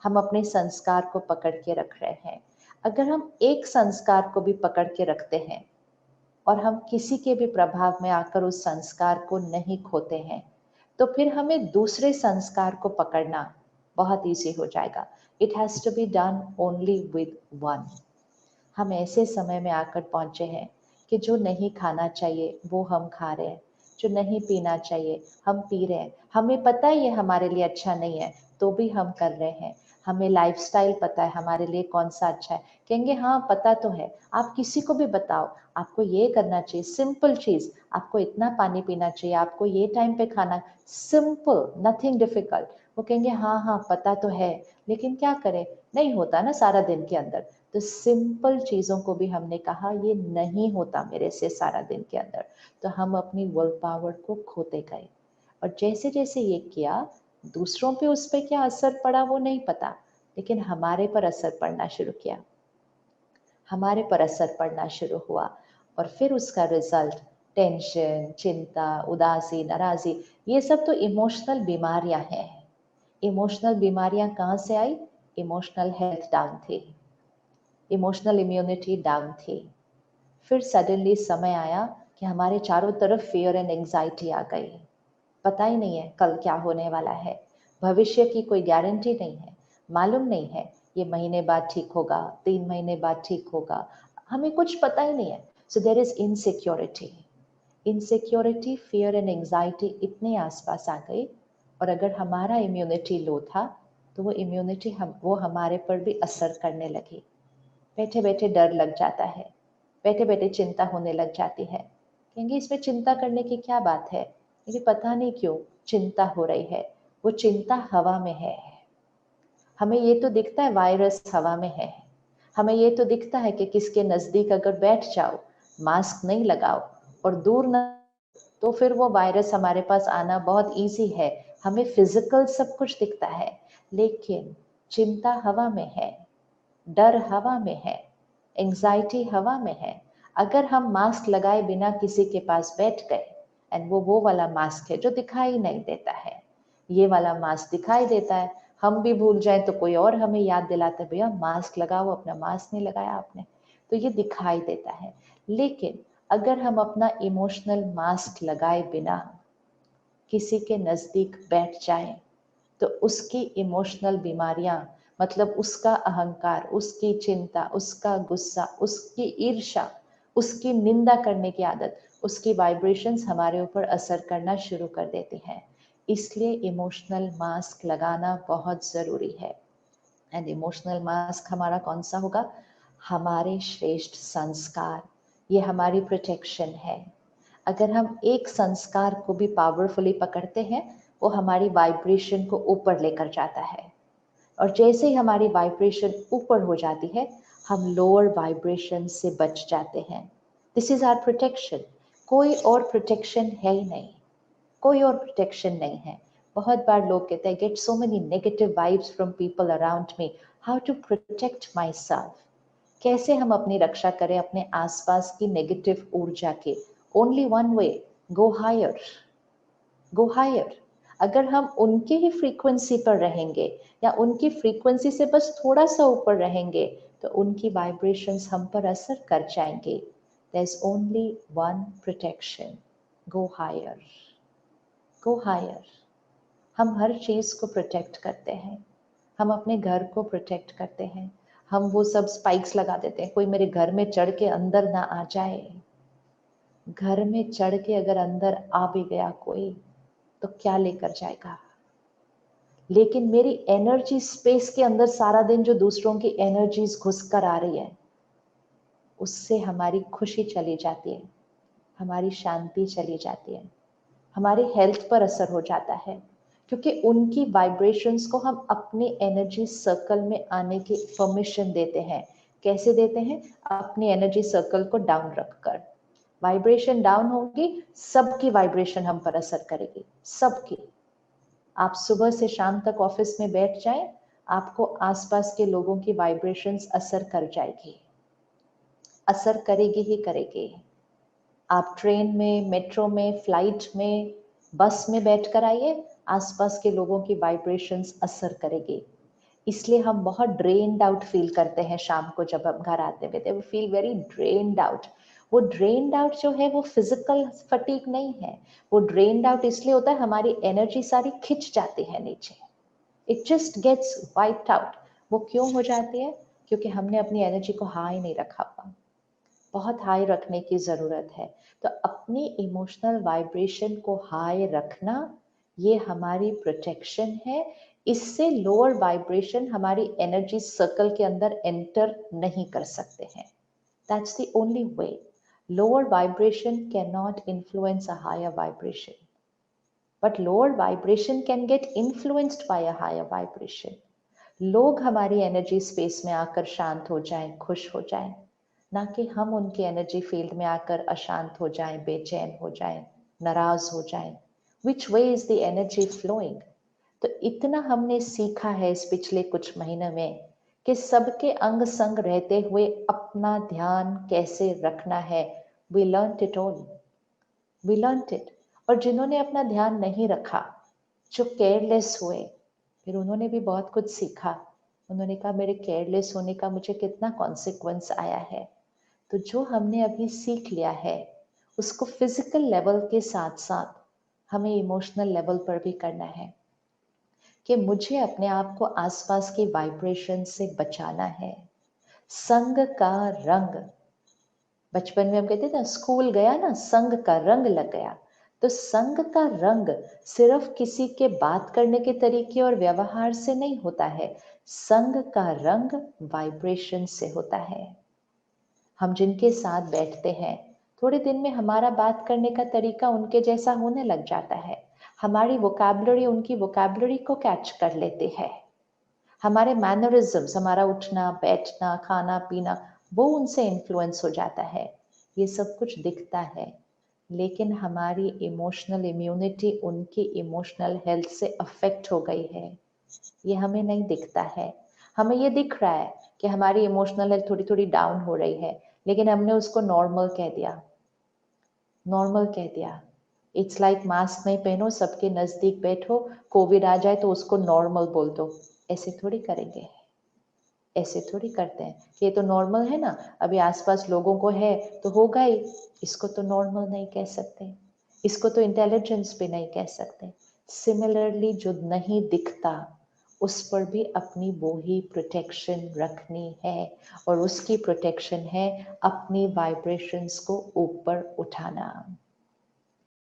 हम अपने संस्कार को पकड़ के रख रहे हैं। अगर हम एक संस्कार को भी पकड़ के रखते हैं और हम किसी के भी प्रभाव में आकर उस संस्कार को नहीं खोते हैं, तो फिर हमें दूसरे संस्कार को पकड़ना बहुत ईजी हो जाएगा। It has to be done only with one. हम ऐसे समय में आकर पहुंचे हैं कि जो नहीं खाना चाहिए वो हम खा रहे हैं, जो नहीं पीना चाहिए हम पी रहे हैं। हमें पता है ये हमारे लिए अच्छा नहीं है, तो भी हम कर रहे हैं। हमें लाइफस्टाइल पता है हमारे लिए कौन सा अच्छा है, कहेंगे हाँ पता तो है। आप किसी को भी बताओ आपको ये करना चाहिए, सिंपल चीज, आपको इतना पानी पीना चाहिए, आपको ये टाइम पे खाना, सिंपल, नथिंग डिफिकल्ट। वो कहेंगे हाँ हाँ पता तो है, लेकिन क्या करें, नहीं होता ना सारा दिन के अंदर। तो सिंपल चीज़ों को भी हमने कहा ये नहीं होता मेरे से सारा दिन के अंदर, तो हम अपनी विल पावर को खोते गए। और जैसे जैसे ये किया, दूसरों पे उस पर क्या असर पड़ा वो नहीं पता, लेकिन हमारे पर असर पड़ना शुरू किया, हमारे पर असर पड़ना शुरू हुआ। और फिर उसका रिजल्ट टेंशन, चिंता, उदासी, नाराज़ी, ये सब तो इमोशनल बीमारियां हैं। इमोशनल बीमारियां कहाँ से आई? इमोशनल हेल्थ डाउन थी, इमोशनल इम्यूनिटी डाउन थी। फिर सडनली समय आया कि हमारे चारों तरफ फियर एंड एंजाइटी आ गई। पता ही नहीं है कल क्या होने वाला है, भविष्य की कोई गारंटी नहीं है, मालूम नहीं है ये महीने बाद ठीक होगा, 3 महीने बाद ठीक होगा, हमें कुछ पता ही नहीं है। So there is insecurity, insecurity, fear and anxiety इतने आसपास आ गई। और अगर हमारा इम्यूनिटी लो था, तो वो इम्यूनिटी वो हमारे पर भी असर करने लगी। बैठे बैठे डर लग जाता है, बैठे बैठे चिंता होने लग जाती है। कहेंगे इसमें चिंता करने की क्या बात है, मुझे पता नहीं क्यों चिंता हो रही है। वो चिंता हवा में है। हमें ये तो दिखता है वायरस हवा में है, हमें ये तो दिखता है कि किसके नजदीक अगर बैठ जाओ, मास्क नहीं लगाओ और दूर न, तो फिर वो वायरस हमारे पास आना बहुत इजी है। हमें फिजिकल सब कुछ दिखता है, लेकिन चिंता हवा में है, डर हवा में है, एंजाइटी हवा में है। अगर हम मास्क लगाए बिना किसी के पास बैठ गए, एंड वो वाला मास्क है जो दिखाई नहीं देता है, ये वाला मास्क दिखाई देता है, हम भी भूल जाए तो कोई और हमें याद दिलाता है भैया मास्क लगाओ, अपना मास्क नहीं लगाया आपने, तो ये दिखाई देता है। लेकिन अगर हम अपना इमोशनल मास्क लगाए बिना किसी के नजदीक बैठ जाएं, तो उसकी इमोशनल बीमारियां, मतलब उसका अहंकार, उसकी चिंता, उसका गुस्सा, उसकी ईर्ष्या, उसकी निंदा करने की आदत, उसकी वाइब्रेशंस हमारे ऊपर असर करना शुरू कर देती हैं। इसलिए इमोशनल मास्क लगाना बहुत ज़रूरी है। एंड इमोशनल मास्क हमारा कौन सा होगा? हमारे श्रेष्ठ संस्कार, ये हमारी प्रोटेक्शन है। अगर हम एक संस्कार को भी पावरफुली पकड़ते हैं, वो हमारी वाइब्रेशन को ऊपर लेकर जाता है। और जैसे ही हमारी वाइब्रेशन ऊपर हो जाती है, हम लोअर वाइब्रेशन से बच जाते हैं। This is our protection. कोई और प्रोटेक्शन है ही नहीं, कोई और प्रोटेक्शन नहीं है। बहुत बार लोग कहते हैं get so many negative vibes from people around me, how to protect myself. कैसे हम अपनी रक्षा करें अपने आसपास की नेगेटिव ऊर्जा के? Only one way, go higher, go higher. अगर हम उनके ही फ्रीक्वेंसी पर रहेंगे या उनकी फ्रीक्वेंसी से बस थोड़ा सा ऊपर रहेंगे, तो उनकी वाइब्रेशंस हम पर असर कर जाएंगे। There is only one protection, go higher, go higher. हम हर चीज को प्रोटेक्ट करते हैं, हम अपने घर को प्रोटेक्ट करते हैं। हम वो सब स्पाइक्स लगा देते हैं, कोई मेरे घर में चढ़ के अंदर ना आ जाए। घर में चढ़ के अगर अंदर आ भी गया कोई, तो क्या लेकर जाएगा? लेकिन मेरी एनर्जी स्पेस के अंदर सारा दिन जो दूसरों की एनर्जीज घुस कर आ रही है, उससे हमारी खुशी चली जाती है, हमारी शांति चली जाती है, हमारी हेल्थ पर असर हो जाता है। क्योंकि उनकी वाइब्रेशंस को हम अपने एनर्जी सर्कल में आने की परमिशन देते हैं। कैसे देते हैं? अपनी एनर्जी सर्कल को डाउन रखकर। वाइब्रेशन डाउन होगी, सबकी वाइब्रेशन हम पर असर करेगी, सबकी। आप सुबह से शाम तक ऑफिस में बैठ जाएं, आपको आसपास के लोगों की वाइब्रेशंस असर कर जाएगी, असर करेगी ही करेगी। आप ट्रेन में, मेट्रो में, फ्लाइट में, बस में बैठ कर आइए, आसपास के लोगों की वाइब्रेशंस असर करेगी। इसलिए हम बहुत ड्रेन्ड आउट फील करते हैं शाम को जब हम घर आते हुए, we feel very drained out. वो ड्रेन्ड आउट जो है वो फिजिकल फटीग नहीं है, वो ड्रेन्ड आउट इसलिए होता है हमारी एनर्जी सारी खिंच जाती है नीचे, it just gets wiped out. वो क्यों हो जाती है? क्योंकि हमने अपनी एनर्जी को हाई नहीं रखा हुआ, बहुत हाई रखने की ज़रूरत है। तो अपनी इमोशनल वाइब्रेशन को हाई रखना, ये हमारी प्रोटेक्शन है। इससे लोअर वाइब्रेशन हमारी एनर्जी सर्कल के अंदर एंटर नहीं कर सकते हैं। That's the only way. Lower vibration can not influence a higher vibration, but lower vibration can get influenced by a higher vibration. लोग हमारी एनर्जी स्पेस में आकर शांत हो जाएं, खुश हो जाएं, ना कि हम उनके एनर्जी फील्ड में आकर अशांत हो जाएं, बेचैन हो जाएं, नाराज हो जाएं। Which way is the energy flowing? तो इतना हमने सीखा है इस पिछले कुछ महीने में कि सबके अंग संग रहते हुए अपना ध्यान कैसे रखना है। We learn it all, we learn it. और जिन्होंने अपना ध्यान नहीं रखा, जो केयरलेस हुए, फिर उन्होंने भी बहुत कुछ सीखा। उन्होंने कहा मेरे केयरलेस होने का मुझे कितना कॉन्सिक्वेंस आया है। तो जो हमने अभी सीख लिया है उसको फिजिकल लेवल के साथ साथ हमें इमोशनल लेवल पर भी करना है कि मुझे अपने आप को आसपास की वाइब्रेशन से बचाना है। संग का रंग, बचपन में हम कहते थे स्कूल गया ना, संग का रंग लग गया। तो संग का रंग सिर्फ किसी के बात करने के तरीके और व्यवहार से नहीं होता है, संग का रंग वाइब्रेशन से होता है। हम जिनके साथ बैठते हैं, थोड़े दिन में हमारा बात करने का तरीका उनके जैसा होने लग जाता है। हमारी वोकैबुलरी उनकी वोकैबुलरी को कैच कर लेते हैं। हमारे मैनरिज्म्स, हमारा उठना बैठना खाना पीना, वो उनसे इन्फ्लुएंस हो जाता है। ये सब कुछ दिखता है, लेकिन हमारी इमोशनल इम्यूनिटी उनकी इमोशनल हेल्थ से अफेक्ट हो गई है, ये हमें नहीं दिखता है। हमें ये दिख रहा है कि हमारी इमोशनल हेल्थ थोड़ी थोड़ी डाउन हो रही है, लेकिन हमने उसको नॉर्मल कह दिया, नॉर्मल कह दिया। इट्स लाइक मास्क नहीं पहनो, सबके नजदीक बैठो, कोविड आ जाए तो उसको नॉर्मल बोल दो। ऐसे थोड़ी करेंगे, ऐसे थोड़ी करते हैं कि ये तो नॉर्मल है ना, अभी आसपास लोगों को है तो होगा ही, इसको तो नॉर्मल नहीं कह सकते, इसको तो इंटेलिजेंस भी नहीं कह सकते। सिमिलरली जो नहीं दिखता उस पर भी अपनी वो ही प्रोटेक्शन रखनी है, और उसकी प्रोटेक्शन है अपनी वाइब्रेशंस को ऊपर उठाना।